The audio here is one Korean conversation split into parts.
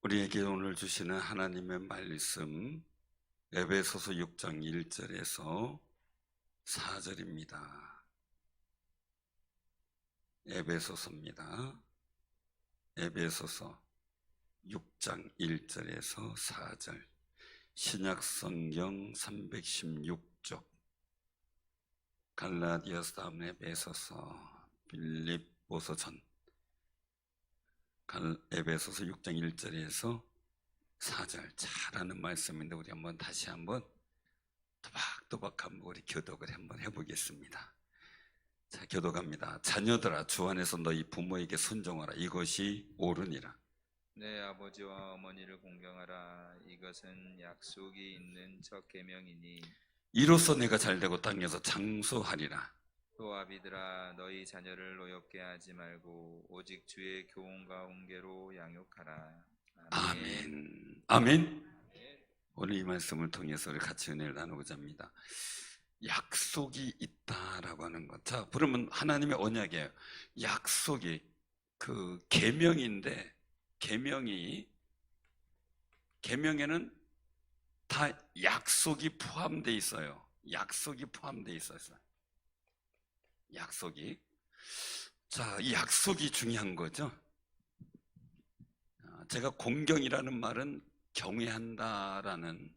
우리에게 오늘 주시는 하나님의 말씀 에베소서 6장 1절에서 4절입니다. 에베소서입니다. 에베소서 6장 1절에서 4절 신약성경 316쪽 갈라디아서 다음 에베소서 빌립보서 전 에베소서 6장 1절에서 4절 잘하는 말씀인데 우리 다시 한번 또박또박 한번 우리 교독을 한번 해보겠습니다. 자, 교독합니다. 자녀들아 주 안에서 너희 부모에게 순종하라. 이것이 옳으니라. 내 아버지와 어머니를 공경하라. 이것은 약속이 있는 첫 계명이니 이로써 내가 잘되고 땅에서 장수하리라. 또 아비들아 너희 자녀를 노엽게 하지 말고 오직 주의 교훈과 훈계로 양육하라. 아멘. 아멘. 오늘 이 말씀을 통해서 우리 같이 은혜를 나누고자 합니다. 약속이 있다라고 하는 것. 자, 그러면 하나님의 언약이에요. 약속이 그 계명인데 계명에는 다 약속이 포함되어 있어요. 약속이 포함되어 있어요. 약속이. 자, 이 약속이 중요한 거죠. 제가 공경이라는 말은 경외한다라는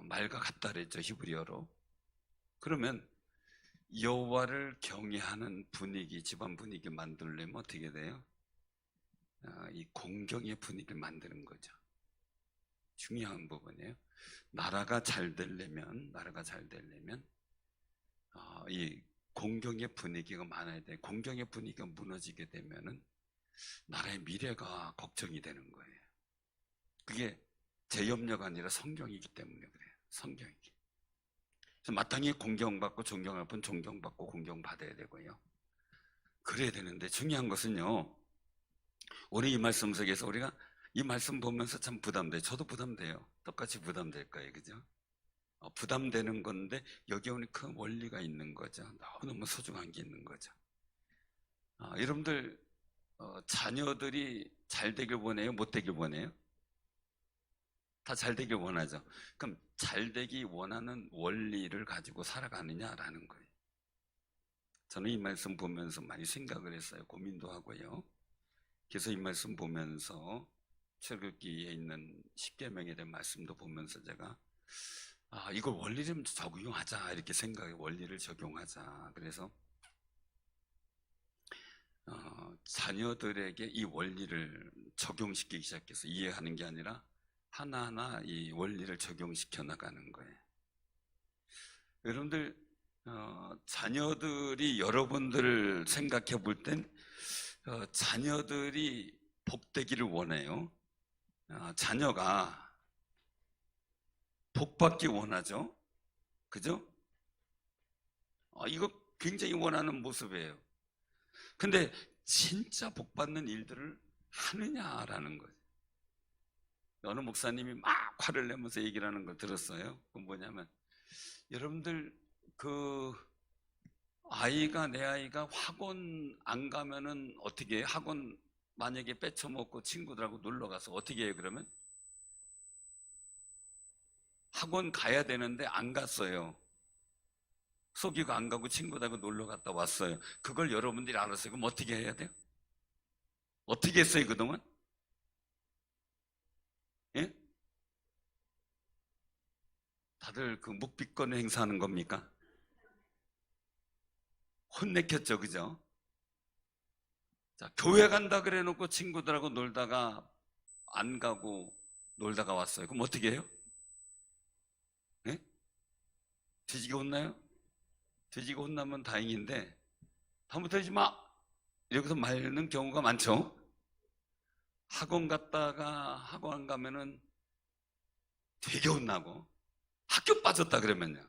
말과 같다 그랬죠, 히브리어로. 그러면 여호와를 경외하는 분위기, 집안 분위기 만들려면 어떻게 돼요? 이 공경의 분위기를 만드는 거죠. 중요한 부분이에요. 나라가 잘 되려면 이 공경의 분위기가 많아야 돼. 공경의 분위기가 무너지게 되면은 나라의 미래가 걱정이 되는 거예요. 그게 제 염려가 아니라 성경이기 때문에 그래요. 성경이기. 그래서 마땅히 공경받고 존경할 분 존경받고 공경받아야 되고요. 그래야 되는데 중요한 것은요. 오늘 이 말씀 속에서 우리가 이 말씀 보면서 참 부담돼요. 저도 부담돼요. 똑같이 부담될 거예요. 그죠? 부담되는 건데 여기 오니 큰 원리가 있는 거죠. 너무너무 소중한 게 있는 거죠. 여러분들 자녀들이 잘 되길 원해요? 못 되길 원해요? 다 잘 되길 원하죠. 그럼 잘 되기 원하는 원리를 가지고 살아가느냐라는 거예요. 저는 이 말씀 보면서 많이 생각을 했어요. 고민도 하고요. 그래서 이 말씀 보면서 출애굽기에 있는 십계명에 대한 말씀도 보면서 제가 이걸 원리 좀 적용하자 이렇게 생각해. 원리를 적용하자. 그래서 자녀들에게 이 원리를 적용시키기 시작해서 이해하는 게 아니라 하나하나 이 원리를 적용시켜 나가는 거예요. 여러분들 자녀들이 여러분들을 생각해 볼 땐 자녀들이 복되기를 원해요. 자녀가 복받기 원하죠. 그죠? 이거 굉장히 원하는 모습이에요. 근데 진짜 복받는 일들을 하느냐라는 거죠. 어느 목사님이 막 화를 내면서 얘기를 하는 걸 들었어요. 그건 뭐냐면 여러분들 내 아이가 학원 안 가면은 어떻게 해요? 학원 만약에 뺏쳐먹고 친구들하고 놀러 가서 어떻게 해요? 그러면 학원 가야 되는데 안 갔어요. 속이고 안 가고 친구들하고 놀러 갔다 왔어요. 그걸 여러분들이 알았어요. 그럼 어떻게 해야 돼요? 어떻게 했어요 그동안? 예? 다들 그 묵비권 행사하는 겁니까? 혼내켰죠, 그죠? 자, 교회 간다 그래 놓고 친구들하고 놀다가 안 가고 놀다가 왔어요. 그럼 어떻게 해요? 예? 뒤지게 혼나요? 뒤지게 혼나면 다행인데 다음부터 하지 마! 이러고서 말는 경우가 많죠. 학원 갔다가 학원 안 가면은 되게 혼나고 학교 빠졌다 그러면요.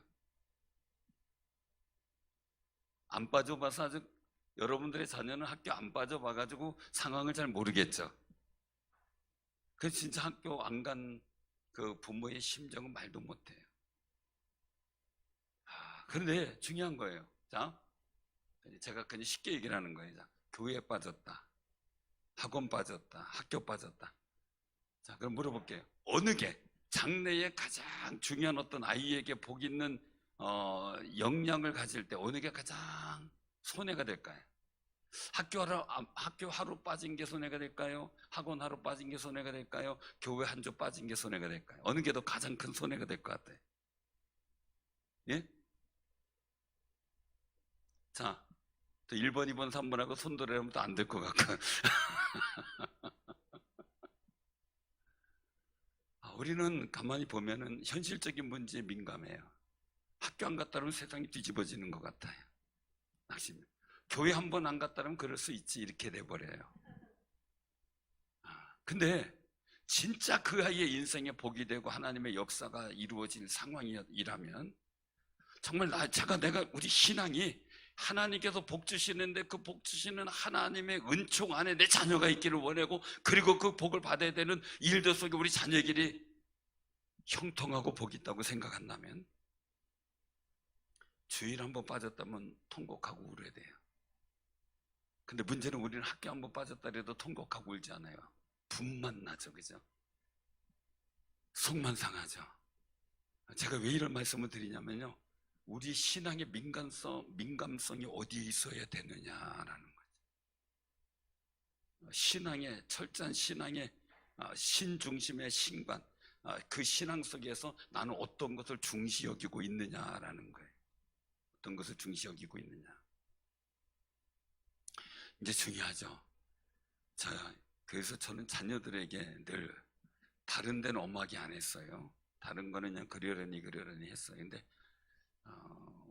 안 빠져봐서 아직 여러분들의 자녀는 학교 안 빠져봐가지고 상황을 잘 모르겠죠. 그래서 진짜 학교 안 간 그 부모의 심정은 말도 못해요. 그런데 중요한 거예요. 자, 제가 그냥 쉽게 얘기를 하는 거예요. 자, 교회 빠졌다, 학원 빠졌다, 학교 빠졌다. 자, 그럼 물어볼게요. 어느 게 장래에 가장 중요한 어떤 아이에게 복 있는 역량을 가질 때 어느 게 가장 손해가 될까요? 학교 하루 빠진 게 손해가 될까요? 학원 하루 빠진 게 손해가 될까요? 교회 한 주 빠진 게 손해가 될까요? 어느 게 더 가장 큰 손해가 될 것 같아요? 예? 자, 또 1번, 2번, 3번하고 손들으면 또 안 될 것 같고. 우리는 가만히 보면은 현실적인 문제에 민감해요. 학교 안 갔다 그러면 세상이 뒤집어지는 것 같아요. 낙심. 교회 한 번 안 갔다 그러면 그럴 수 있지 이렇게 돼버려요. 근데 진짜 그 아이의 인생에 복이 되고 하나님의 역사가 이루어질 상황이라면 정말 내가 우리 신앙이 하나님께서 복 주시는데 그 복 주시는 하나님의 은총 안에 내 자녀가 있기를 원하고 그리고 그 복을 받아야 되는 일들 속에 우리 자녀들이 형통하고 복이 있다고 생각한다면 주일 한번 빠졌다면 통곡하고 울어야 돼요. 근데 문제는 우리는 학교 한번 빠졌다 해도 통곡하고 울지 않아요. 분만 나죠, 그죠? 속만 상하죠. 제가 왜 이런 말씀을 드리냐면요, 우리 신앙의 민감성이 어디에 있어야 되느냐라는 거죠. 신앙의 철저한 신앙의 신중심의 신관, 그 신앙 속에서 나는 어떤 것을 중시 여기고 있느냐라는 거예요. 어떤 것을 중시 여기고 있느냐. 이제 중요하죠. 자, 그래서 저는 자녀들에게 늘 다른 데는 엄하게 안 했어요. 다른 거는 그냥 그러려니 했어요. 근데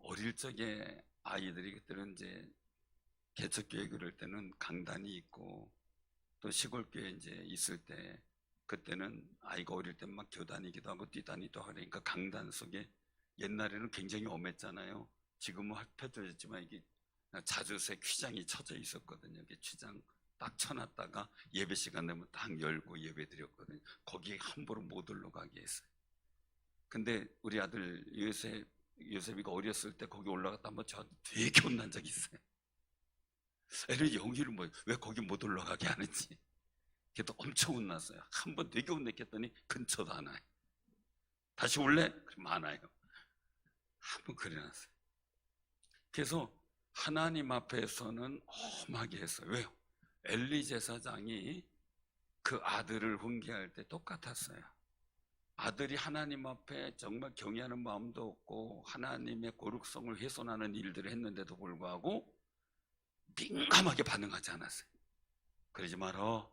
어릴 적에 아이들이 그때는 이제 개척교회 그럴 때는 강단이 있고 또 시골교회 이제 있을 때 그때는 아이가 어릴 때 막 교단이기도 하고 뛰다니기도 하니까 강단 속에 옛날에는 굉장히 엄했잖아요. 지금은 펴져졌지만 이게 자주색 휘장이 쳐져 있었거든요. 이게 휘장 딱 쳐놨다가 예배 시간 되면 딱 열고 예배 드렸거든요. 거기에 함부로 못 올라가게 했어요. 근데 우리 아들 요셉이가 어렸을 때 거기 올라갔다 한번 저 되게 혼난 적이 있어요. 애를 영희를 왜 거기 못 올라가게 하는지. 걔도 엄청 혼났어요. 한번 되게 혼냈더니 근처도 안 와요. 다시 올래? 그럼 안 와요. 한번 그래놨어요. 그래서 하나님 앞에서는 험하게 했어요. 왜요? 엘리 제사장이 그 아들을 훈계할 때 똑같았어요. 아들이 하나님 앞에 정말 경외하는 마음도 없고 하나님의 거룩성을 훼손하는 일들을 했는데도 불구하고 민감하게 반응하지 않았어요. 그러지 마라.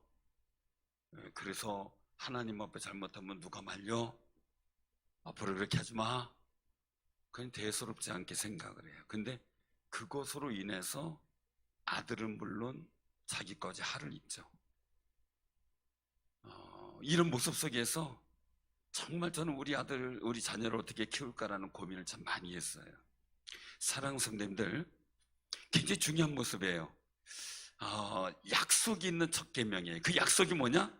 그래서 하나님 앞에 잘못하면 누가 말려? 앞으로 그렇게 하지 마. 그냥 대수롭지 않게 생각을 해요. 근데 그것으로 인해서 아들은 물론 자기까지 화를 입죠. 이런 모습 속에서 정말 저는 우리 자녀를 어떻게 키울까라는 고민을 참 많이 했어요. 사랑하는 성도님들, 굉장히 중요한 모습이에요. 약속이 있는 첫 계명이에요. 그 약속이 뭐냐?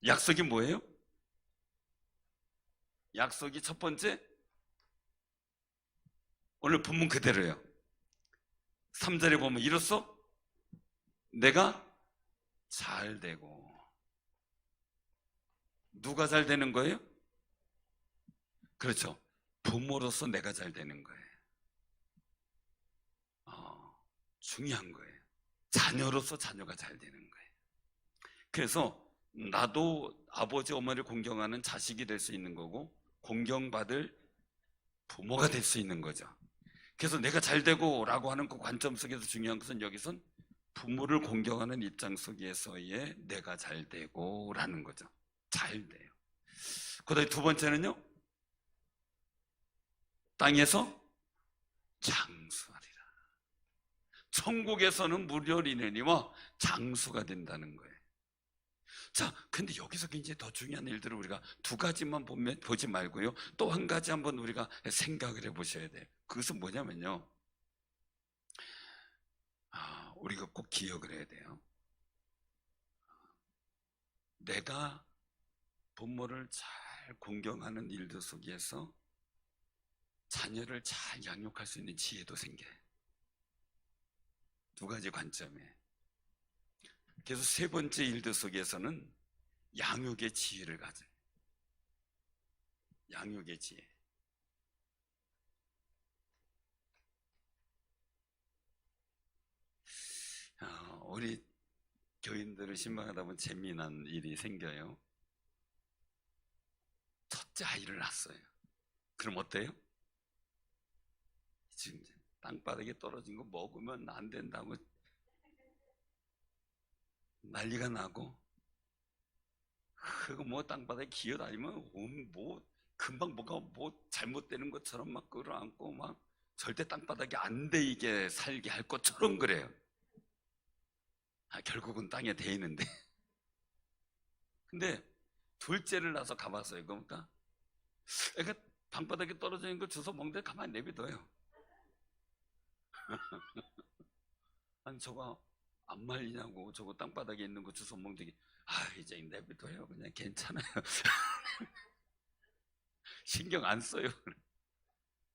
약속이 뭐예요? 약속이 첫 번째, 오늘 본문 그대로예요. 3절에 보면 이로써 내가 잘 되고. 누가 잘 되는 거예요? 그렇죠. 부모로서 내가 잘 되는 거예요. 중요한 거예요. 자녀로서 자녀가 잘 되는 거예요. 그래서 나도 아버지 어머니를 공경하는 자식이 될 수 있는 거고 공경받을 부모가 될 수 있는 거죠. 그래서 내가 잘 되고 라고 하는 그 관점 속에서 중요한 것은 여기선 부모를 공경하는 입장 속에서의 내가 잘 되고 라는 거죠. 잘 돼요. 그 다음에 두 번째는요, 땅에서 장수하리라. 천국에서는 무료리내니와 장수가 된다는 거예요. 자, 근데 여기서 굉장히 더 중요한 일들을 우리가 두 가지만 보지 말고요, 또 한 가지 한번 우리가 생각을 해보셔야 돼요. 그것은 뭐냐면요, 우리가 꼭 기억을 해야 돼요. 내가 부모를 잘 공경하는 일들 속에서 자녀를 잘 양육할 수 있는 지혜도 생겨요. 두 가지 관점에. 그래서 세 번째 일들 속에서는 양육의 지혜를 가져요. 양육의 지혜. 우리 교인들을 신방하다 보면 재미난 일이 생겨요. 첫째 아이를 낳았어요. 그럼 어때요? 지금 땅바닥에 떨어진 거 먹으면 안 된다고 난리가 나고, 그거 뭐 땅바닥에 기어다니면 뭐 금방 뭐가 뭐 잘못되는 것처럼 막 끌어안고 막 절대 땅바닥에 안 데이게 살게 할 것처럼 그래요. 결국은 땅에 데이는데. 근데 둘째를 낳아서 가봤어요. 그러니까 애가 방바닥에 떨어져 있는 걸 주워 먹는데 가만히 내비둬요. 아니 저거 안 말리냐고, 저거 땅바닥에 있는 거 주워 먹는데 이제 내비둬요, 그냥 괜찮아요. 신경 안 써요.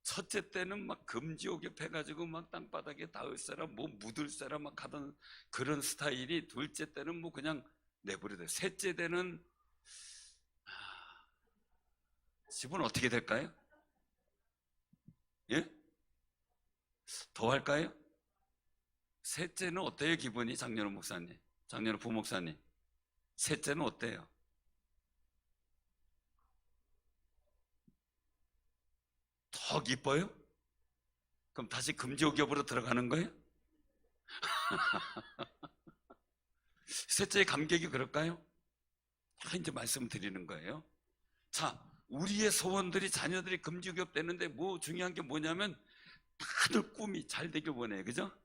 첫째 때는 막 금지옥엽해가지고 막 땅바닥에 닿을 사람 뭐 묻을 사람 막 하던 그런 스타일이, 둘째 때는 뭐 그냥 내버려둬요. 셋째 때는 집은 어떻게 될까요? 예? 더 할까요? 셋째는 어때요, 기분이? 장년호 목사님, 장년호 부목사님, 셋째는 어때요? 더 기뻐요? 그럼 다시 금지옥엽으로 들어가는 거예요? 셋째의 감격이 그럴까요? 이제 말씀드리는 거예요. 자, 우리의 소원들이, 자녀들이 금지옥엽 되는데 뭐 중요한 게 뭐냐면 다들 꿈이 잘 되길 원해요. 그죠?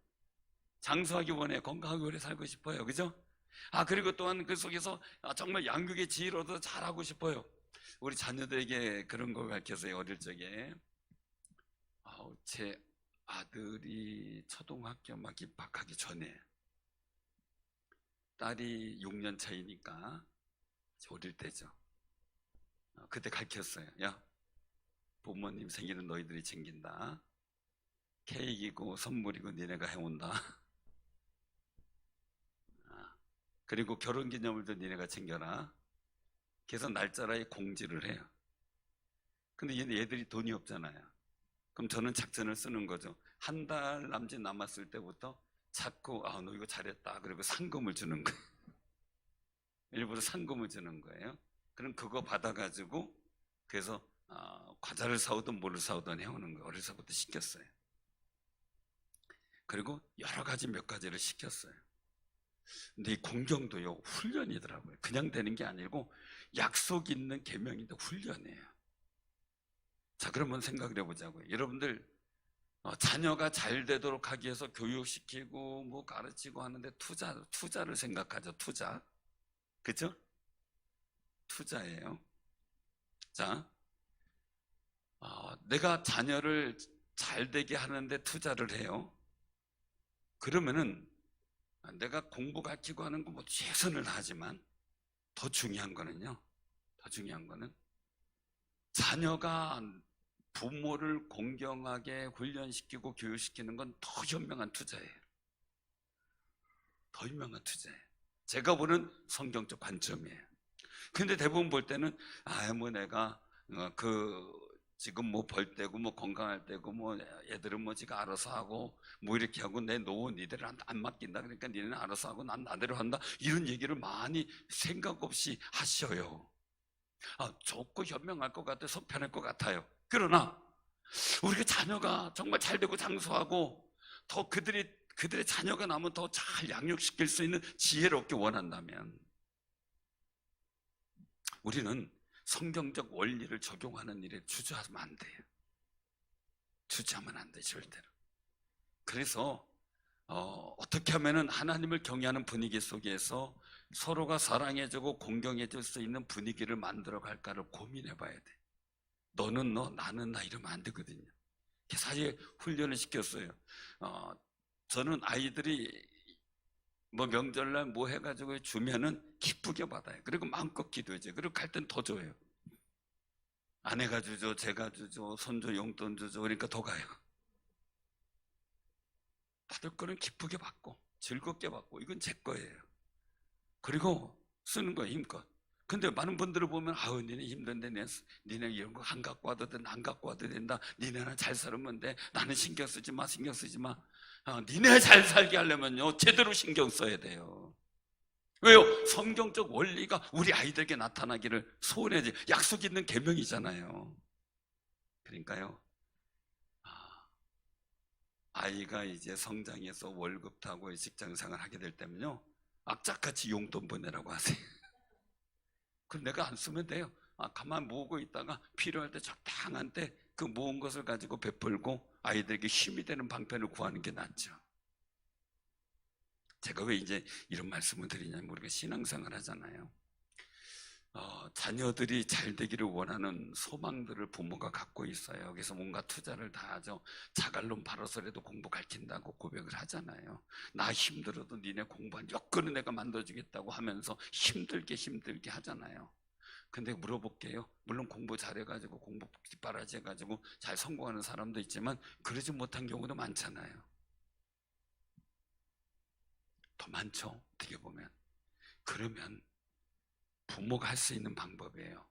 장수하기 원해요. 건강하게 오래 살고 싶어요. 그죠? 그리고 또한 그 속에서 정말 양육의 지혜를 얻어 잘하고 싶어요. 우리 자녀들에게 그런 걸 가르쳤어요. 어릴 적에 제 아들이 초등학교 막 입학하기 전에, 딸이 6년 차이니까 어릴 때죠. 그때 가르쳤어요. 야, 부모님 생일은 너희들이 챙긴다. 케이크이고 선물이고 니네가 해온다. 그리고 결혼기념일도 니네가 챙겨라. 그래서 날짜라에 공지를 해요. 근데 얘들이 돈이 없잖아요. 그럼 저는 작전을 쓰는 거죠. 한 달 남짓 남았을 때부터 자꾸 너 이거 잘했다, 그리고 상금을 주는 거예요. 일부러 상금을 주는 거예요. 그럼 그거 받아가지고 그래서 과자를 사오든 뭐를 사오든 해오는 거예요. 어려서부터 시켰어요. 그리고 여러 가지 몇 가지를 시켰어요. 근데 이 공경도요, 훈련이더라고요. 그냥 되는 게 아니고 약속 있는 계명인데 훈련이에요. 자, 그러면 생각을 해보자고요. 여러분들 자녀가 잘 되도록 하기 위해서 교육시키고 뭐 가르치고 하는데 투자를 생각하죠. 투자. 그죠? 투자예요. 자, 내가 자녀를 잘 되게 하는데 투자를 해요. 그러면은 내가 공부 가르치고 하는 거 뭐 최선을 다하지만 더 중요한 거는요. 더 중요한 거는 자녀가 부모를 공경하게 훈련시키고 교육시키는 건 더 현명한 투자예요. 더 현명한 투자예요. 제가 보는 성경적 관점이에요. 근데 대부분 볼 때는 뭐 내가 지금 뭐 벌 때고 뭐 건강할 때고 뭐 애들은 뭐 지가 알아서 하고 뭐 이렇게 하고 내 노후 니들을 안 맡긴다, 그러니까 니네는 알아서 하고 난 나대로 한다, 이런 얘기를 많이 생각 없이 하셔요. 좋고 현명할 것 같아, 속편할 것 같아요. 그러나 우리가 자녀가 정말 잘 되고 장수하고 더 그들의 자녀가 나면 더 잘 양육시킬 수 있는 지혜를 얻기 원한다면 우리는 성경적 원리를 적용하는 일에 주저하면 안 돼요. 주저하면 안 돼요, 절대로. 그래서 어떻게 하면은 하나님을 경외하는 분위기 속에서 서로가 사랑해주고 공경해줄 수 있는 분위기를 만들어 갈까를 고민해 봐야 돼. 너는 너, 나는 나 이러면 안 되거든요. 사실 훈련을 시켰어요. 저는 아이들이 뭐 명절날 뭐 해가지고 주면은 기쁘게 받아요. 그리고 마음껏 기도해줘요. 그리고 갈 땐 더 줘요. 아내가 주죠, 제가 주죠, 손주 용돈 주죠. 그러니까 더 가요. 받을 거는 기쁘게 받고 즐겁게 받고 이건 제 거예요. 그리고 쓰는 거예요, 힘껏. 근데 많은 분들을 보면 아우 니네 힘든데 니네 이런 거 안 갖고 와도 된다, 안 갖고 와도 된다, 니네는 잘 살면 돼, 나는 신경 쓰지 마, 신경 쓰지 마. 니네 잘 살게 하려면요 제대로 신경 써야 돼요. 왜요? 성경적 원리가 우리 아이들에게 나타나기를 소원해야지. 약속 있는 계명이잖아요. 그러니까요, 아이가 이제 성장해서 월급 타고 직장 생활 하게 될 때면요 악착같이 용돈 보내라고 하세요. 그럼 내가 안 쓰면 돼요. 가만 모으고 있다가 필요할 때 적당한 때 그 모은 것을 가지고 베풀고 아이들에게 힘이 되는 방편을 구하는 게 낫죠. 제가 왜 이제 이런 말씀을 드리냐면, 우리가 신앙생활 하잖아요. 자녀들이 잘 되기를 원하는 소망들을 부모가 갖고 있어요. 그래서 뭔가 투자를 다 하죠. 자갈론 팔아서라도 공부 가르친다고 고백을 하잖아요. 나 힘들어도 니네 공부한 여건은 내가 만들어주겠다고 하면서 힘들게 하잖아요. 근데 물어볼게요. 물론 공부 잘해가지고 공부 뒷바라지 해가지고 잘 성공하는 사람도 있지만 그러지 못한 경우도 많잖아요. 더 많죠, 어떻게 보면. 그러면 부모가 할 수 있는 방법이에요.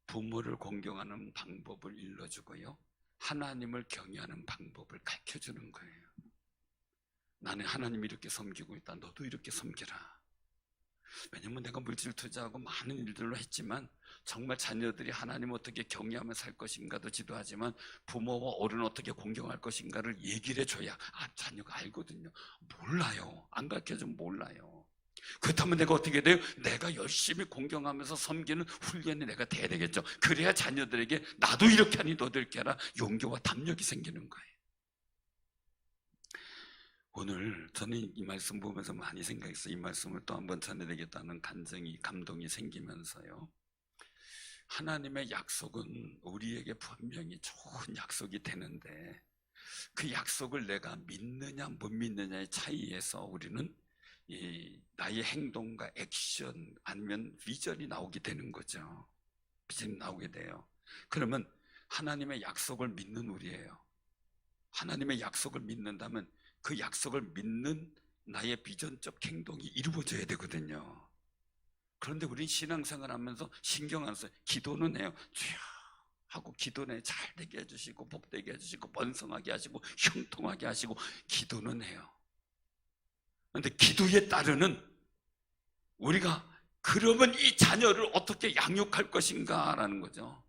부모를 공경하는 방법을 일러주고요, 하나님을 경외하는 방법을 가르쳐주는 거예요. 나는 하나님 이렇게 섬기고 있다, 너도 이렇게 섬기라. 왜냐면 내가 물질 투자하고 많은 일들로 했지만 정말 자녀들이 하나님 어떻게 경외하며 살 것인가도 지도하지만 부모와 어른 어떻게 공경할 것인가를 얘기를 해줘야 자녀가 알거든요. 몰라요. 안 가르쳐주면 몰라요. 그렇다면 내가 어떻게 돼요? 내가 열심히 공경하면서 섬기는 훈련이 내가 돼야 되겠죠. 그래야 자녀들에게 나도 이렇게 하니 너도 이렇게 하라 용기와 담력이 생기는 거예요. 오늘 저는 이 말씀 보면서 많이 생각했어요. 이 말씀을 또 한번 전해야겠다는 감동이 생기면서요, 하나님의 약속은 우리에게 분명히 좋은 약속이 되는데 그 약속을 내가 믿느냐 못 믿느냐의 차이에서 우리는 나의 행동과 액션 아니면 비전이 나오게 되는 거죠. 비전이 나오게 돼요. 그러면 하나님의 약속을 믿는 우리예요. 하나님의 약속을 믿는다면 그 약속을 믿는 나의 비전적 행동이 이루어져야 되거든요. 그런데 우린 신앙생활 하면서 신경 안 써요. 기도는 해요. 주여 하고 기도는 잘 되게 해주시고 복되게 해주시고 번성하게 하시고 형통하게 하시고 기도는 해요. 그런데 기도에 따르는 우리가 그러면 이 자녀를 어떻게 양육할 것인가라는 거죠.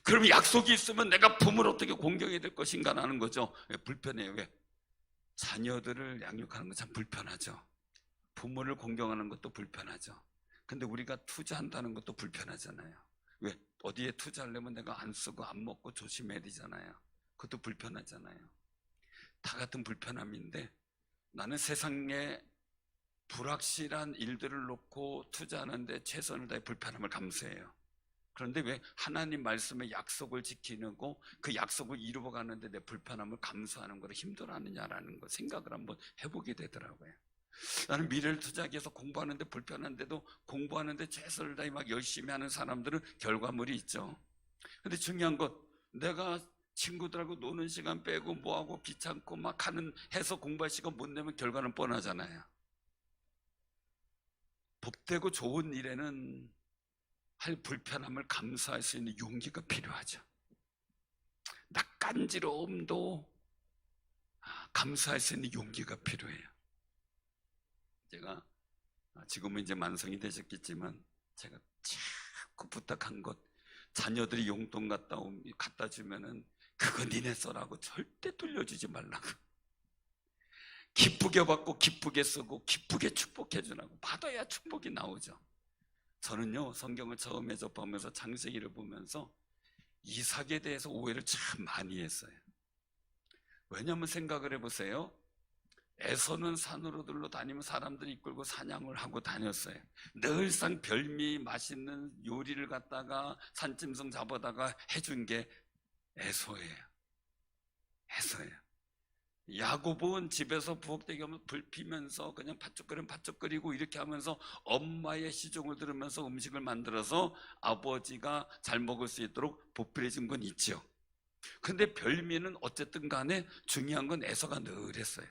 그러면 약속이 있으면 내가 부모를 어떻게 공경해야 될 것인가라는 거죠. 불편해요. 왜? 자녀들을 양육하는 건 참 불편하죠. 부모를 공경하는 것도 불편하죠. 근데 우리가 투자한다는 것도 불편하잖아요. 왜? 어디에 투자하려면 내가 안 쓰고 안 먹고 조심해야 되잖아요. 그것도 불편하잖아요. 다 같은 불편함인데 나는 세상에 불확실한 일들을 놓고 투자하는데 최선을 다해 불편함을 감수해요. 그런데 왜 하나님 말씀의 약속을 지키고 그 약속을 이루어가는데 내 불편함을 감수하는 걸 힘들어하느냐라는 거 생각을 한번 해보게 되더라고요. 나는 미래를 투자하기 위해서 공부하는데 불편한데도 공부하는데 최선을 다해 막 열심히 하는 사람들은 결과물이 있죠. 근데 중요한 건 내가 친구들하고 노는 시간 빼고 뭐하고 귀찮고 막 하는 해서 공부할 시간 못 내면 결과는 뻔하잖아요. 복되고 좋은 일에는 할 불편함을 감수할 수 있는 용기가 필요하죠. 낯간지러움도 감수할 수 있는 용기가 필요해요. 제가 지금은 이제 만성이 되셨겠지만 제가 자꾸 부탁한 것, 자녀들이 용돈 갖다 주면은 그거 니네 써라고 절대 돌려주지 말라고. 기쁘게 받고 기쁘게 쓰고 기쁘게 축복해 주라고. 받아야 축복이 나오죠. 저는요 성경을 처음에 접하면서 창세기를 보면서 이삭에 대해서 오해를 참 많이 했어요. 왜냐하면 생각을 해보세요. 에서는 산으로 들러다니면 사람들이 이끌고 사냥을 하고 다녔어요. 늘상 별미 맛있는 요리를 갖다가 산짐승 잡아다가 해준 게 에서예요. 야곱은 집에서 부엌대기 하면 불 피면서 그냥 팥죽거리고 이렇게 하면서 엄마의 시종을 들으면서 음식을 만들어서 아버지가 잘 먹을 수 있도록 보필해준 건 있죠. 근데 별미는 어쨌든 간에 중요한 건 에서가 늘 했어요.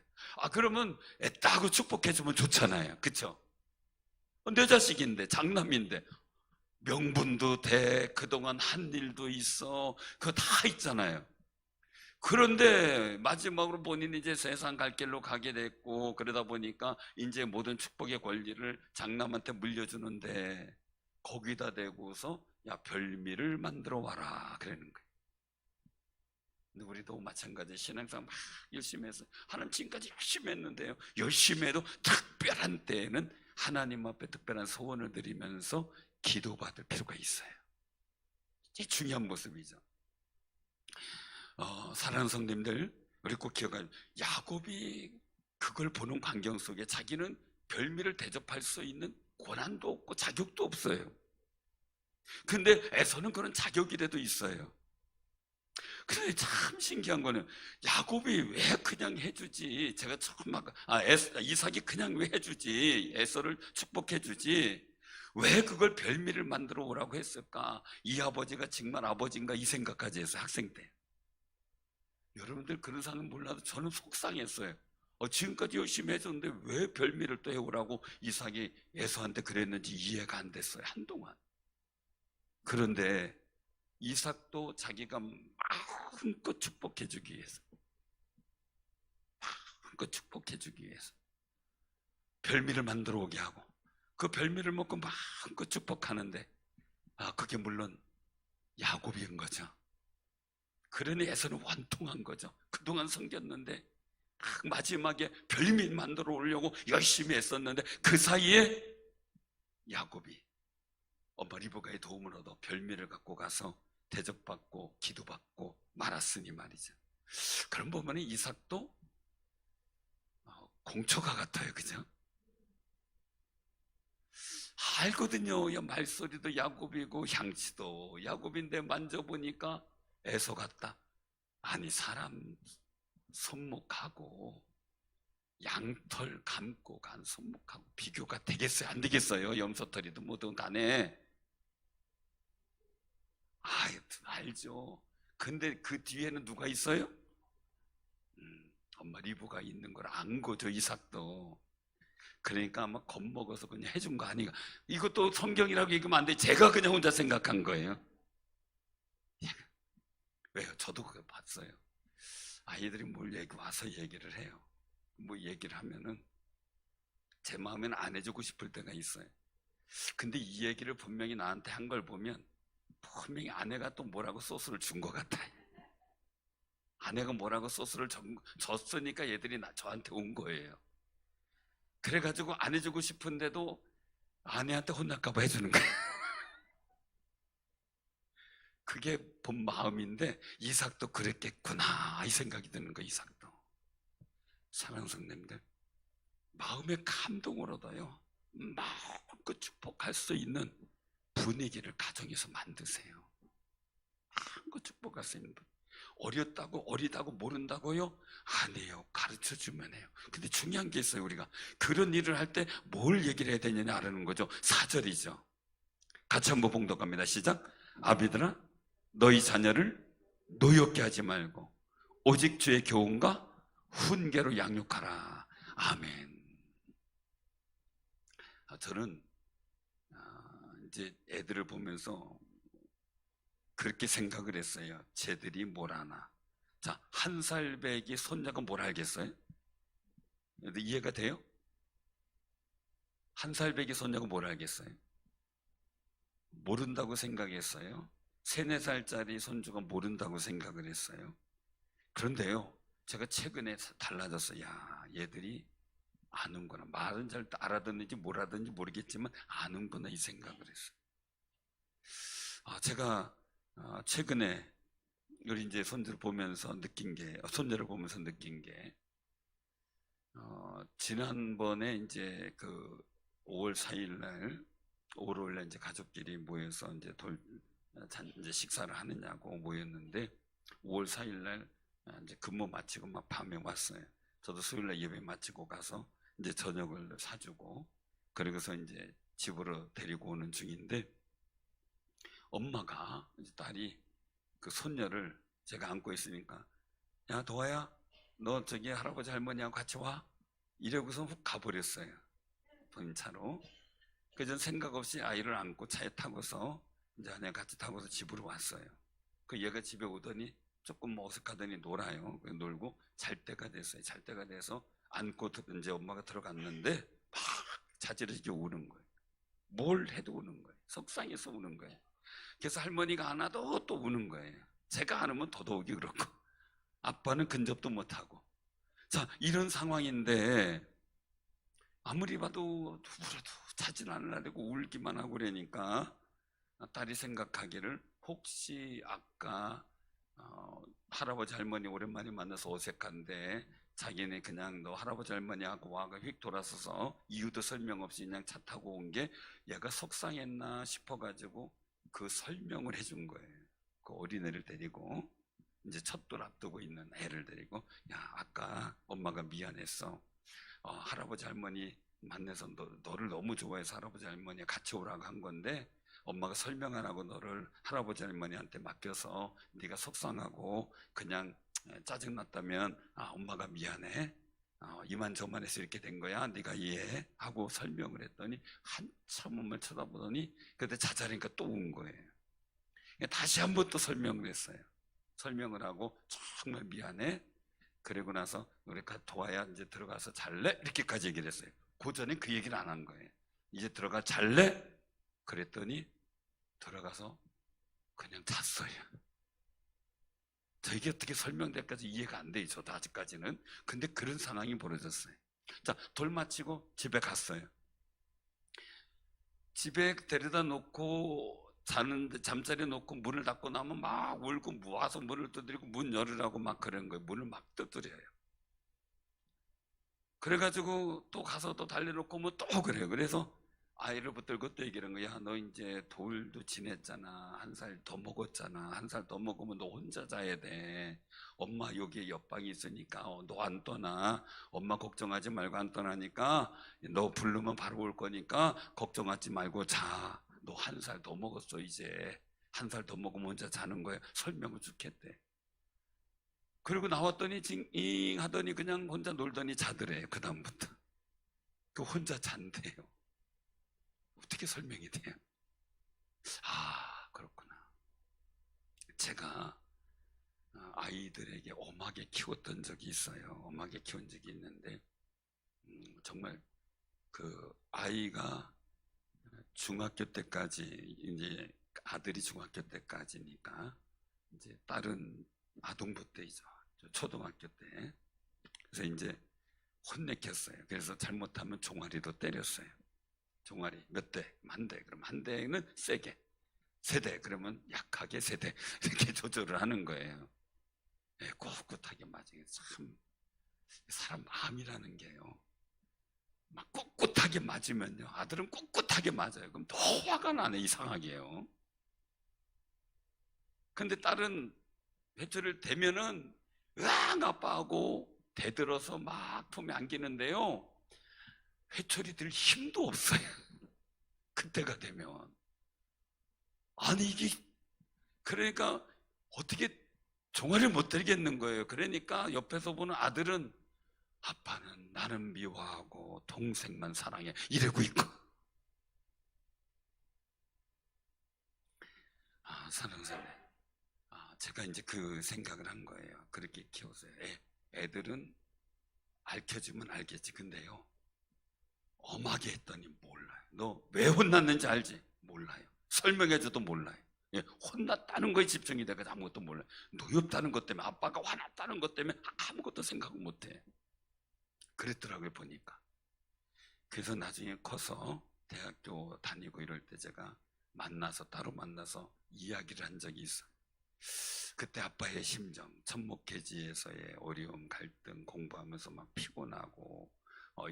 그러면 애따고 축복해주면 좋잖아요. 그쵸? 내 자식인데 장남인데 명분도 돼, 그동안 한 일도 있어, 그거 다 있잖아요. 그런데 마지막으로 본인이 이제 세상 갈 길로 가게 됐고, 그러다 보니까 이제 모든 축복의 권리를 장남한테 물려주는데, 거기다 대고서 야, 별미를 만들어 와라 그러는 거예요. 근데 우리도 마찬가지, 신앙생활 막 열심히 해서 하나님 지금까지 열심히 했는데요, 열심히 해도 특별한 때에는 하나님 앞에 특별한 소원을 드리면서 기도받을 필요가 있어요. 이게 중요한 모습이죠. 사랑하는 성님들, 우리 꼭 기억하세요. 야곱이 그걸 보는 광경 속에 자기는 별미를 대접할 수 있는 권한도 없고 자격도 없어요. 근데 에서는 그런 자격이라도 있어요. 근데 참 신기한 거는 야곱이 왜 그냥 해주지? 제가 처음 이삭이 그냥 왜 해주지? 에서를 축복해주지? 왜 그걸 별미를 만들어 오라고 했을까? 이 아버지가 정말 아버지인가 이 생각까지 했어요, 학생 때. 여러분들 그런 사람 몰라도 저는 속상했어요. 지금까지 열심히 해줬는데 왜 별미를 또 해오라고 이삭이 에서한테 그랬는지 이해가 안 됐어요, 한동안. 그런데 이삭도 자기가 마음껏 축복해주기 위해서, 마음껏 축복해주기 위해서 별미를 만들어 오게 하고, 그 별미를 먹고 마음껏 축복하는데, 그게 물론 야곱인 거죠. 그러니 에서는 원통한 거죠. 그동안 섬겼는데 마지막에 별미 만들어 오려고 열심히 했었는데, 그 사이에 야곱이 엄마 리브가의 도움을 얻어 별미를 갖고 가서 대접받고 기도받고 말았으니 말이죠. 그런 부분에 이삭도 공초가 같아요, 그죠? 알거든요. 말소리도 야곱이고 향치도 야곱인데 만져보니까 에서 같다. 아니, 사람 손목하고 양털 감고 간 손목하고 비교가 되겠어요? 안 되겠어요? 염소털이도 뭐든 간에. 알죠. 근데 그 뒤에는 누가 있어요? 엄마 리브가 있는 걸 안 거죠, 이삭도. 그러니까 아마 겁먹어서 그냥 해준 거 아닌가. 이것도 성경이라고 얘기하면 안 돼. 제가 그냥 혼자 생각한 거예요. 왜요? 저도 그거 봤어요. 아이들이 와서 얘기를 해요. 뭐 얘기를 하면은 제 마음에는 안 해주고 싶을 때가 있어요. 근데 이 얘기를 분명히 나한테 한 걸 보면 분명히 아내가 또 뭐라고 소스를 준 것 같아요. 아내가 뭐라고 소스를 줬으니까 얘들이 저한테 온 거예요. 그래가지고 안 해주고 싶은데도 아내한테 혼날까봐 해주는 거예요. 그게 본 마음인데 이삭도 그랬겠구나 이 생각이 드는 거예요. 이삭도. 사랑하는 성님들, 마음의 감동을 얻어요. 마음껏 축복할 수 있는 분위기를 가정에서 만드세요. 마음껏 축복할 수 있는 분위기. 어리다고 모른다고요? 아니에요. 가르쳐주면 해요. 근데 중요한 게 있어요. 우리가 그런 일을 할 때 뭘 얘기를 해야 되느냐 아는 거죠. 4절이죠. 같이 한번 봉독합니다. 시작. 아비들아, 너희 자녀를 노엽게 하지 말고 오직 주의 교훈과 훈계로 양육하라. 아멘. 저는 이제 애들을 보면서 그렇게 생각을 했어요. 쟤들이 뭘 아나. 자, 1살 배기 손자가 뭘 알겠어요? 이해가 돼요? 1살 배기 손자가 뭘 알겠어요? 모른다고 생각했어요. 3, 4살짜리 손주가 모른다고 생각을 했어요. 그런데요, 제가 최근에 달라졌어요. 야, 얘들이 아는구나. 말은 잘 알아듣는지 뭘 알아듣는지 모르겠지만 아는구나 이 생각을 했어요. 제가 최근에 우리 이제 손주를 보면서 느낀 게, 손녀를 보면서 느낀 게, 지난번에 이제 그 5월 4일 날, 5월 날 이제 가족끼리 모여서 이제 이제 식사를 하느냐고 모였는데, 5월 4일 날 이제 근무 마치고 막 밤에 왔어요. 저도 수요일 날 예배 마치고 가서 이제 저녁을 사주고, 그러고서 이제 집으로 데리고 오는 중인데, 엄마가, 이제 딸이 그 손녀를 제가 안고 있으니까, 야, 도아야, 너 저기 할아버지 할머니하고 같이 와. 이러고서 훅 가버렸어요. 본인 차로. 그전 생각 없이 아이를 안고 차에 타고서 이제 아내가 같이 타고서 집으로 왔어요. 그 얘가 집에 오더니 조금 뭐 어색하더니 놀아요. 놀고 잘 때가 됐어요. 잘 때가 돼서 안고 이제 엄마가 들어갔는데 막 자지러지게 우는 거예요. 뭘 해도 우는 거예요. 속상해서 우는 거예요. 그래서 할머니가 안아도 또 우는 거예요. 제가 안으면 더더욱이 그렇고 아빠는 근접도 못하고. 자, 이런 상황인데 아무리 봐도 울어도 자진 않으려고 울기만 하고 그러니까 딸이 생각하기를 혹시 아까 할아버지 할머니 오랜만에 만나서 어색한데 자기네 그냥 너 할아버지 할머니하고 와가 휙 돌아서서 이유도 설명 없이 그냥 차 타고 온 게 얘가 속상했나 싶어가지고 그 설명을 해준 거예요. 그 어린애를 데리고 이제 첫 돌 앞두고 있는 애를 데리고 야 아까 엄마가 미안했어. 할아버지 할머니 만나서 너를 너무 좋아해서 할아버지 할머니가 같이 오라고 한 건데 엄마가 설명 안 하고 너를 할아버지 할머니한테 맡겨서 네가 속상하고 그냥 짜증났다면 엄마가 미안해. 이만저만해서 이렇게 된 거야. 네가 이해해 하고 설명을 했더니 한참 엄마를 쳐다보더니 그때 자자니까 또 운 거예요. 다시 한 번 또 설명을 했어요. 설명을 하고 정말 미안해. 그리고 나서 우리 도와야 이제 들어가서 잘래? 이렇게까지 얘기를 했어요. 그 전에 그 얘기를 안 한 거예요. 이제 들어가 잘래? 그랬더니 들어가서 그냥 잤어요. 이게 어떻게 설명될까지 이해가 안 돼요. 저도 아직까지는. 근데 그런 상황이 벌어졌어요. 자, 돌 마치고 집에 갔어요. 집에 데려다 놓고 자는데 잠자리에 놓고 문을 닫고 나면 막 울고 와서 문을 두드리고 문 열으라고 막 그런 거예요. 문을 막 두드려요. 그래가지고 또 가서 또 달래놓고 오면 또 그래요. 그래서 아이를 붙들고 또 얘기하는 거야. 너 이제 돌도 지냈잖아. 한 살 더 먹었잖아. 한 살 더 먹으면 너 혼자 자야 돼. 엄마 여기에 옆방이 있으니까 너 안 떠나. 엄마 걱정하지 말고 안 떠나니까 너 부르면 바로 올 거니까 걱정하지 말고 자. 너 한 살 더 먹었어 이제. 한 살 더 먹으면 혼자 자는 거야. 설명을 쭉 했대. 그리고 나왔더니 징잉 하더니 그냥 혼자 놀더니 자더래요. 그 다음부터. 그 혼자 잔대요. 어떻게 설명이 돼요? 그렇구나. 제가 아이들에게 엄하게 키웠던 적이 있어요. 엄하게 키운 적이 있는데 정말 그 아이가 중학교 때까지 이제 아들이 중학교 때까지니까 이제 딸은 아동부 때이죠. 초등학교 때. 그래서 이제 혼내켰어요. 그래서 잘못하면 종아리도 때렸어요. 종아리 몇 대? 한 대. 그럼 한 대는 세게. 세대. 그러면 약하게 세대. 이렇게 조절을 하는 거예요. 네, 꿋꿋하게 맞아요. 참 사람 마음이라는 게요. 막 꿋꿋하게 맞으면요. 아들은 꿋꿋하게 맞아요. 그럼 더 화가 나네. 이상하게요. 근데 딸은 회초리를 대면은 으앙 아빠하고 대들어서 막 품에 안기는데요. 회초리 들 힘도 없어요. 그때가 되면. 아니 이게 그러니까 어떻게 종아리를 못 들겠는 거예요. 그러니까 옆에서 보는 아들은 아빠는 나는 미워하고 동생만 사랑해 이러고 있고. 사랑스러워. 제가 이제 그 생각을 한 거예요. 그렇게 키웠어요. 애들은 알켜주면 알겠지. 근데요 엄하게 했더니 몰라요. 너 왜 혼났는지 알지? 몰라요. 설명해줘도 몰라요. 혼났다는 거에 집중이 돼서 아무것도 몰라요. 노엽다는 것 때문에 아빠가 화났다는 것 때문에 아무것도 생각을 못해. 그랬더라고요 보니까. 그래서 나중에 커서 대학교 다니고 이럴 때 제가 따로 만나서 이야기를 한 적이 있어요. 그때 아빠의 심정, 천목해지에서의 어려움, 갈등, 공부하면서 막 피곤하고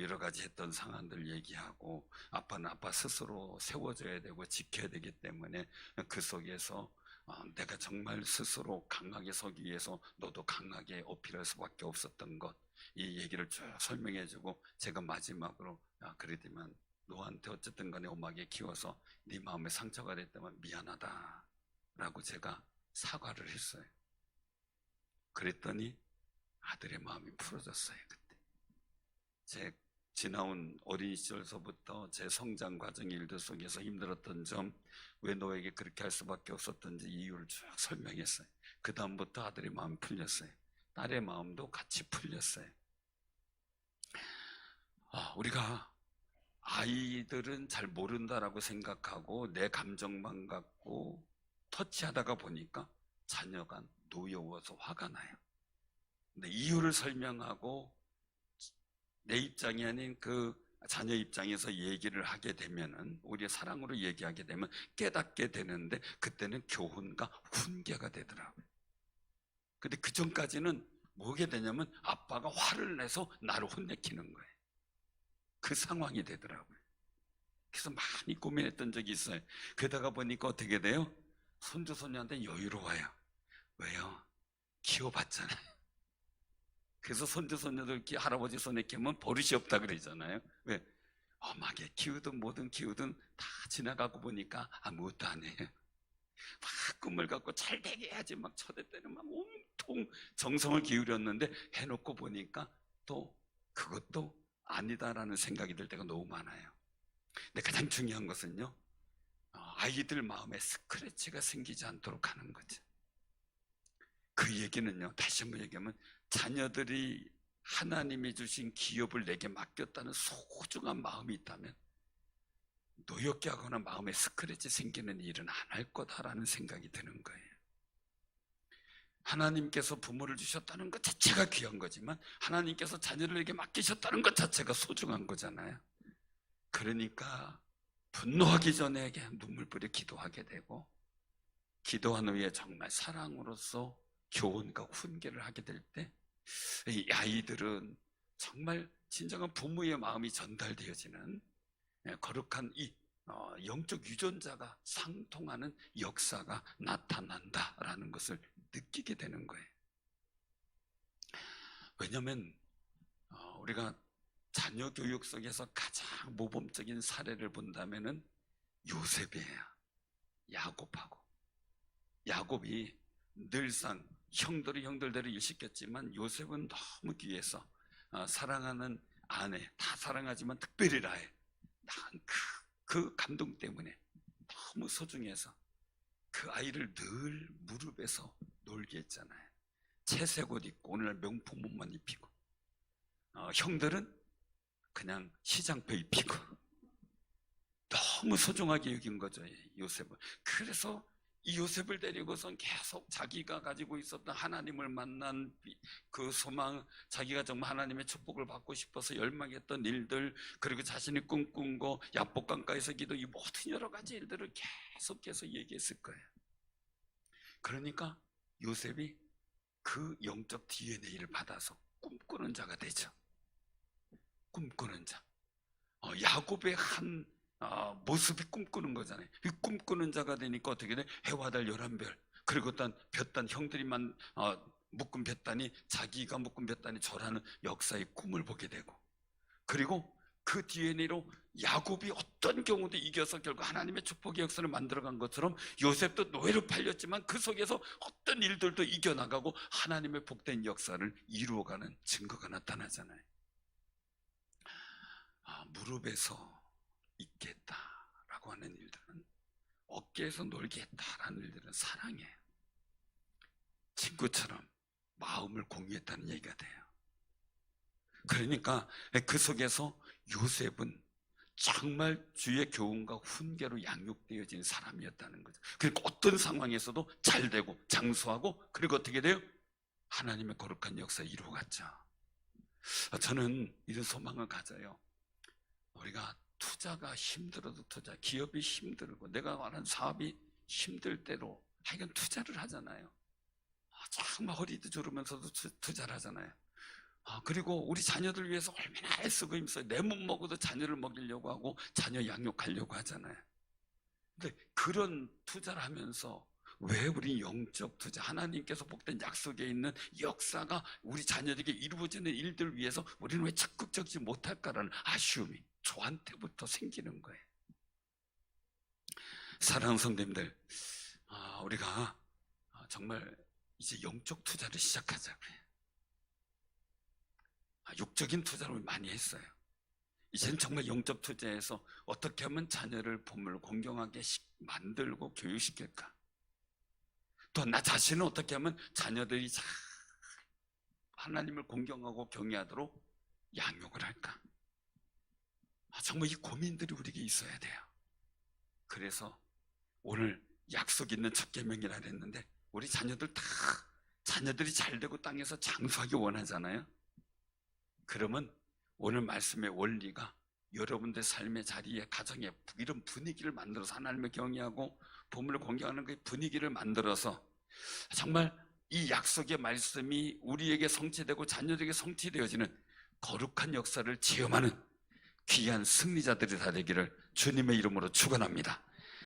여러 가지 했던 상황들 얘기하고 아빠는 아빠 스스로 세워줘야 되고 지켜야 되기 때문에 그 속에서 내가 정말 스스로 강하게 서기 위해서 너도 강하게 어필할 수밖에 없었던 것, 이 얘기를 쭉 설명해주고 제가 마지막으로 그러지만 너한테 어쨌든 간에 엄하게 키워서 네 마음에 상처가 됐다면 미안하다 라고 제가 사과를 했어요. 그랬더니 아들의 마음이 풀어졌어요. 그때 지나온 어린 시절서부터 제 성장 과정 일들 속에서 힘들었던 점, 왜 너에게 그렇게 할 수밖에 없었던지 이유를 쭉 설명했어요. 그 다음부터 아들의 마음이 풀렸어요. 딸의 마음도 같이 풀렸어요. 우리가 아이들은 잘 모른다라고 생각하고 내 감정만 갖고 터치하다가 보니까 자녀가 노여워서 화가 나요. 근데 이유를 설명하고 내 입장이 아닌 그 자녀 입장에서 얘기를 하게 되면은, 우리의 사랑으로 얘기하게 되면 깨닫게 되는데, 그때는 교훈과 훈계가 되더라고요. 근데 그 전까지는 뭐게 되냐면 아빠가 화를 내서 나를 혼내키는 거예요. 그 상황이 되더라고요. 그래서 많이 고민했던 적이 있어요. 그러다가 보니까 어떻게 돼요? 손주 손녀한테 여유로워요. 왜요? 키워봤잖아요. 그래서 손주 손녀들 할아버지 손에 키우면 버릇이 없다 그러잖아요. 왜? 엄하게 키우든 뭐든 키우든 다 지나가고 보니까 아무것도 안 해요. 막 꿈을 갖고 잘 되게 해야지 막 쳐대 때는 막 온통 정성을 기울였는데 해놓고 보니까 또 그것도 아니다라는 생각이 들 때가 너무 많아요. 근데 가장 중요한 것은요, 아이들 마음에 스크래치가 생기지 않도록 하는 거죠. 그 얘기는요, 다시 한번 얘기하면 자녀들이 하나님이 주신 기업을 내게 맡겼다는 소중한 마음이 있다면 노엽게 하거나 마음에 스크래치 생기는 일은 안 할 거다라는 생각이 드는 거예요. 하나님께서 부모를 주셨다는 것 자체가 귀한 거지만 하나님께서 자녀를 내게 맡기셨다는 것 자체가 소중한 거잖아요. 그러니까 분노하기 전에 눈물 뿌려 기도하게 되고, 기도한 후에 정말 사랑으로서 교훈과 훈계를 하게 될 때 이 아이들은 정말 진정한 부모의 마음이 전달되어지는 거룩한 이 영적 유전자가 상통하는 역사가 나타난다라는 것을 느끼게 되는 거예요. 왜냐하면 우리가 자녀 교육 속에서 가장 모범적인 사례를 본다면은 요셉이에요. 야곱하고. 야곱이 늘상 형들이 형들대로 일 시켰지만 요셉은 너무 귀해서 사랑하는 아내, 다 사랑하지만 특별히 라헬, 그 감동 때문에 너무 소중해서 그 아이를 늘 무릎에서 놀게 했잖아요. 채색 옷 입고 오늘날 명품 옷만 입히고, 형들은 그냥 시장표 입히고, 너무 소중하게 여긴 거죠, 요셉은. 그래서 이 요셉을 데리고선 계속 자기가 가지고 있었던 하나님을 만난 그 소망, 자기가 정말 하나님의 축복을 받고 싶어서 열망했던 일들, 그리고 자신이 꿈꾼 거, 야복강가에서 기도, 이 모든 여러 가지 일들을 계속해서 얘기했을 거예요. 그러니까 요셉이 그 영적 DNA를 받아서 꿈꾸는 자가 되죠. 꿈꾸는 자. 야곱의 한 모습이 꿈꾸는 거잖아요. 이 꿈꾸는 자가 되니까 어떻게 돼? 해와 달 11별, 그리고 딴 볕단 형들이만 묶은 볕단이 자기가 묶은 볕단이 절하는 역사의 꿈을 보게 되고, 그리고 그 DNA로 야곱이 어떤 경우도 이겨서 결국 하나님의 축복의 역사를 만들어간 것처럼 요셉도 노예로 팔렸지만 그 속에서 어떤 일들도 이겨나가고 하나님의 복된 역사를 이루어가는 증거가 나타나잖아요. 무릎에서 있겠다라고 하는 일들은, 어깨에서 놀게 했다라는 일들은 사랑이에요. 친구처럼 마음을 공유했다는 얘기가 돼요. 그러니까 그 속에서 요셉은 정말 주의 교훈과 훈계로 양육되어진 사람이었다는 거죠. 그러니까 어떤 상황에서도 잘 되고 장수하고, 그리고 어떻게 돼요? 하나님의 거룩한 역사를 이루어갔죠. 저는 이런 소망을 가져요. 우리가 투자가 힘들어도 기업이 힘들고 내가 말한 사업이 힘들 때로 하여간 투자를 하잖아요. 정말 허리도 조르면서도 투자를 하잖아요. 그리고 우리 자녀들 위해서 얼마나 애쓰고 힘써요. 내 못 먹어도 자녀를 먹이려고 하고 자녀 양육하려고 하잖아요. 근데 그런 투자를 하면서 왜 우리 영적 투자, 하나님께서 복된 약속에 있는 역사가 우리 자녀들에게 이루어지는 일들을 위해서 우리는 왜 적극적이지 못할까라는 아쉬움이 저한테부터 생기는 거예요. 사랑하는 성도님들, 우리가 정말 이제 영적 투자를 시작하자고요. 육적인 투자를 많이 했어요. 이젠 정말 영적 투자에서 어떻게 하면 자녀를 보물을 공경하게 만들고 교육시킬까? 또 나 자신은 어떻게 하면 자녀들이 잘 하나님을 공경하고 경외하도록 양육을 할까? 정말 이 고민들이 우리에게 있어야 돼요. 그래서 오늘 약속 있는 첫 계명이라 했는데 우리 자녀들이 잘 되고 땅에서 장수하기 원하잖아요. 그러면 오늘 말씀의 원리가 여러분들 삶의 자리에 가정에 이런 분위기를 만들어서 하나님을 경외하고 보물을 공경하는 그 분위기를 만들어서 정말 이 약속의 말씀이 우리에게 성취되고 자녀들에게 성취되어지는 거룩한 역사를 체험하는 귀한 승리자들이 다 되기를 주님의 이름으로 축원합니다.